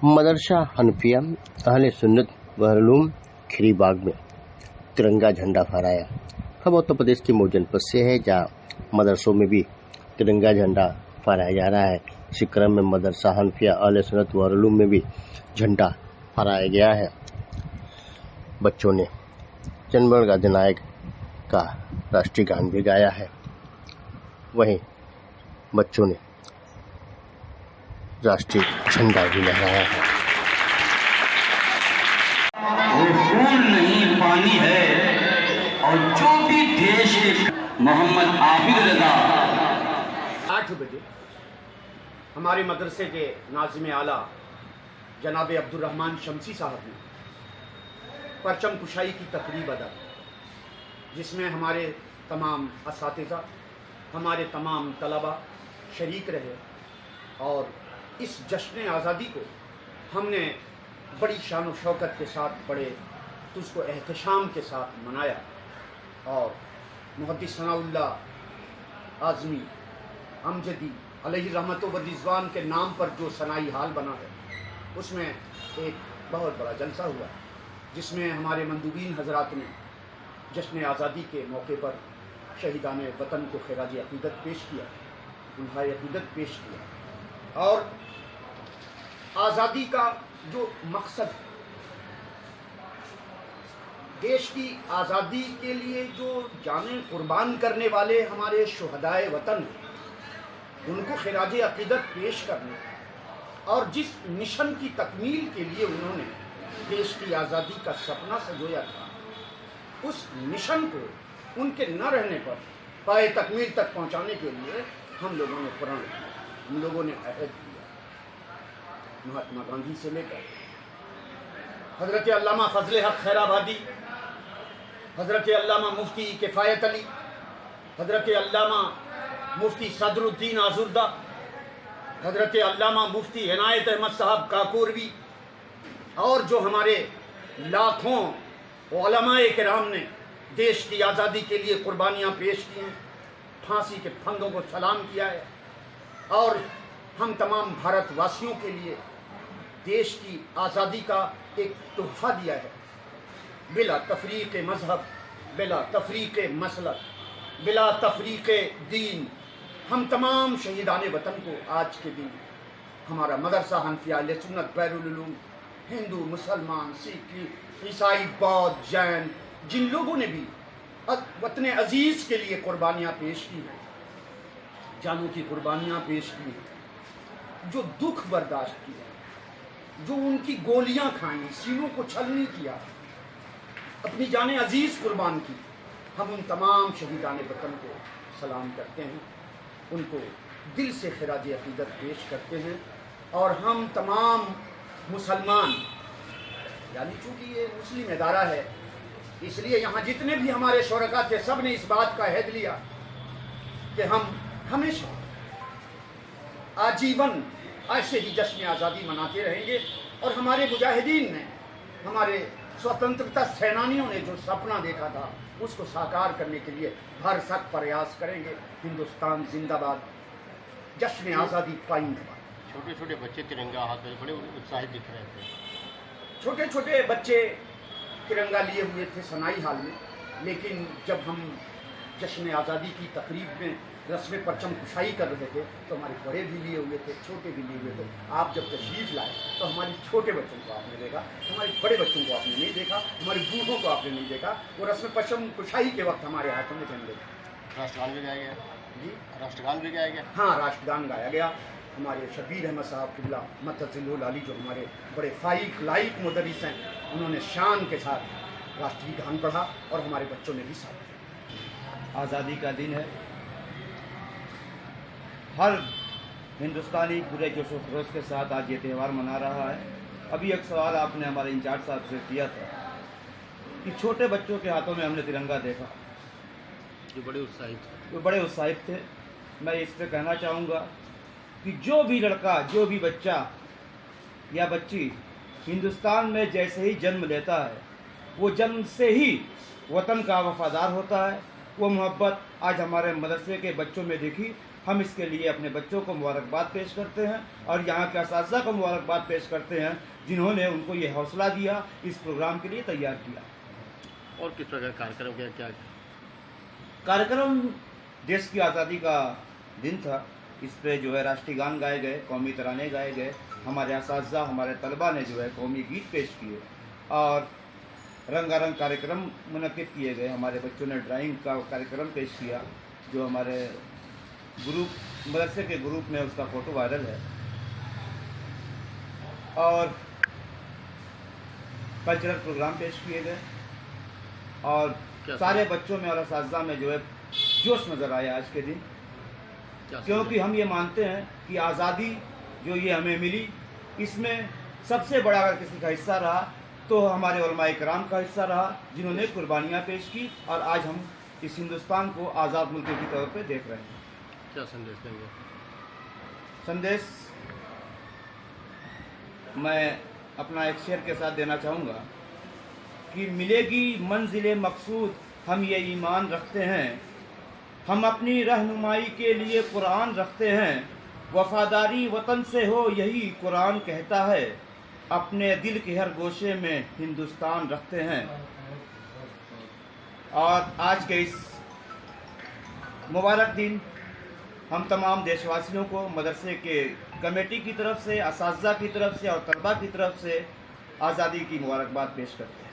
मदरसा हनफिया अहले सुन्नत वल उलूम खीरी बाग में तिरंगा झंडा फहराया। हम उत्तर प्रदेश के मऊ जनपद से है, जहाँ मदरसों में भी तिरंगा झंडा फहराया जा रहा है। इसी क्रम में मदरसा हनफिया अहले सुन्नत वल उलूम में भी झंडा फहराया गया है। बच्चों ने जनगण अधिनायक का राष्ट्रीय गान भी गाया है। वहीं बच्चों ने राष्ट्रीय झंडा भी लहराया है। वो खून नहीं पानी है, और जो भी देश के मोहम्मद आबिद रजा 8 बजे हमारे मदरसे के नाज़िम आला जनाब अब्दुर्रहमान शमसी साहब ने परचम कुशाई की तकरीब अदा, जिसमें हमारे तमाम असातिज़ा, हमारे तमाम तलबा शरीक रहे। और इस जश्न आज़ादी को हमने बड़ी शान व शौकत के साथ, बड़े उसको एहतशाम के साथ मनाया। और मुहद्दिस सनाउल्लाह आज़मी अमजदी अलैहि रहमत व रिज़वान के नाम पर जो सनाई हाल बना है, उसमें एक बहुत बड़ा जलसा हुआ, जिसमें हमारे मंदूबीन हज़रात ने जश्न आज़ादी के मौके पर शहीदान वतन को खिराज अक़ीदत पेश किया, उन्हें अक़ीदत पेश किया। और आज़ादी का जो मकसद, देश की आज़ादी के लिए जो जानें कुर्बान करने वाले हमारे शुहदाए वतन, उनको खिराज अक़ीदत पेश करने, और जिस मिशन की तकमील के लिए उन्होंने देश की आज़ादी का सपना संजोया था, उस मिशन को उनके न रहने पर पाए तकमील तक पहुंचाने के लिए हम लोगों ने प्रण किया, हम लोगों ने अहद किया। महात्मा गांधी से लेकर हज़रत अल्लामा फजल हक खैराबादी, हज़रत अल्लामा मुफ्ती किफ़ायत अली, हज़रत अल्लामा मुफ्ती सदरुद्दीन आज़ुर्दा, हज़रत अल्लामा मुफ्ती इनायत अहमद साहब काकोरवी, और जो हमारे लाखों उलमाए किराम ने देश की आज़ादी के लिए कुर्बानियाँ पेश की हैं, फांसी के फंदों को सलाम किया है। और हम तमाम भारतवासियों के लिए देश की आज़ादी का एक तोहफ़ा दिया है, बिला तफरीक़ मज़हब, बिला तफरीक़ मसलक, बिला तफरीक़ दीन। हम तमाम शहीदान वतन को आज के दिन हमारा मदरसा हनफिया अहले सुन्नत वल उलूम, हिंदू, मुसलमान, सिख, ईसाई, बौद्ध, जैन, जिन लोगों ने भी वतन अजीज़ के लिए कुर्बानियाँ पेश की हैं, जानों की कुर्बानियाँ पेश की हैं, जो दुख बर्दाश्त किया, जो उनकी गोलियां खाई, सीनों को छलनी किया, अपनी जान अजीज कुर्बान की, हम उन तमाम शहीदान वतन को सलाम करते हैं, उनको दिल से खिराज अक़ीदत पेश करते हैं। और हम तमाम मुसलमान, यानी चूँकि ये मुस्लिम इदारा है, इसलिए यहाँ जितने भी हमारे शुरका थे, सब ने इस बात का अहद लिया कि हम हमेशा आजीवन ऐसे ही जश्न आज़ादी मनाते रहेंगे। और हमारे मुजाहिदीन ने, हमारे स्वतंत्रता सेनानियों ने जो सपना देखा था, उसको साकार करने के लिए भरसक प्रयास करेंगे। हिंदुस्तान जिंदाबाद, जश्न आज़ादी पाइंदाबाद। छोटे छोटे बच्चे तिरंगा हाथ में बड़े उत्साहित दिख रहे थे। छोटे छोटे बच्चे तिरंगा लिए हुए थे सनाई हाल में, लेकिन जब हम जश्न आज़ादी की तकरीब में रस्म परचम कुशाई कर रहे थे, तो हमारे बड़े भी लिए हुए थे, छोटे भी लिए हुए थे। आप जब तशरीफ़ लाए तो हमारे छोटे बच्चों को आपने देखा, हमारे बड़े बच्चों को आपने नहीं देखा, हमारे बूढ़ों को आपने नहीं देखा। वो रस्म परचम कुशाई के वक्त हमारे हाथों में झंडे। राष्ट्रगान भी गाया गया जी, राष्ट्रगान भी गाया गया। हाँ, राष्ट्रगान गाया गया। हमारे शबीर अहमद साहब किबला मतज़िलुल अली, जो हमारे बड़े फाइक लाइक मुदर्रिस हैं, उन्होंने शान के साथ राष्ट्रीय गान पढ़ा, और हमारे बच्चों ने भी साथ। आज़ादी का दिन है, हर हिंदुस्तानी पूरे जोश व खरोश के साथ आज ये त्यौहार मना रहा है। अभी एक सवाल आपने हमारे इंचार्ज साहब से किया था कि छोटे बच्चों के हाथों में हमने तिरंगा देखा, जो बड़े उत्साहित थे। मैं इस पर कहना चाहूँगा कि जो भी लड़का, जो भी बच्चा या बच्ची हिंदुस्तान में जैसे ही जन्म लेता है, वो जन्म से ही वतन का वफादार होता है। वो मोहब्बत आज हमारे मदरसे के बच्चों में दिखी। ہم اس کے لیے اپنے بچوں کو مبارکباد پیش کرتے ہیں اور یہاں کے اساتذہ کو مبارکباد پیش کرتے ہیں جنہوں نے ان کو یہ حوصلہ دیا، اس پروگرام کے لیے تیار کیا۔ اور کس طرح کا کارکرم کیا کارکرم دیش کی آزادی کا دن تھا، اس پہ جو ہے راشٹری گان گائے گئے، قومی ترانے گائے گئے، ہمارے اساتذہ ہمارے طلباء نے جو ہے قومی گیت پیش کیے اور رنگا رنگ کارکرم منعقد کیے گئے۔ ہمارے بچوں نے ڈرائنگ کا کارکرم پیش کیا جو ہمارے گروپ مدرسے کے گروپ میں اس کا فوٹو وائرل ہے، اور کلچرل پروگرام پیش کیے گئے اور سارے بچوں میں اور اساتذہ میں جو ہے جوش نظر آیا آج کے دن، کیونکہ ہم یہ مانتے ہیں کہ آزادی جو یہ ہمیں ملی اس میں سب سے بڑا اگر کسی کا حصہ رہا تو ہمارے علماء کرام کا حصہ رہا جنہوں نے قربانیاں پیش کی، اور آج ہم اس ہندوستان کو آزاد ملک کی طور پہ دیکھ رہے ہیں۔ کیا سندیش دیں گے؟ سندیش میں اپنا ایک شعر کے ساتھ دینا چاہوں گا کہ ملے گی منزل مقصود ہم یہ ایمان رکھتے ہیں، ہم اپنی رہنمائی کے لیے قرآن رکھتے ہیں، وفاداری وطن سے ہو یہی قرآن کہتا ہے، اپنے دل کے ہر گوشے میں ہندوستان رکھتے ہیں۔ اور آج کے اس مبارک دن ہم تمام دیش واسیوں کو مدرسے کے کمیٹی کی طرف سے، اساتذہ کی طرف سے اور طلباء کی طرف سے آزادی کی مبارکباد پیش کرتے ہیں۔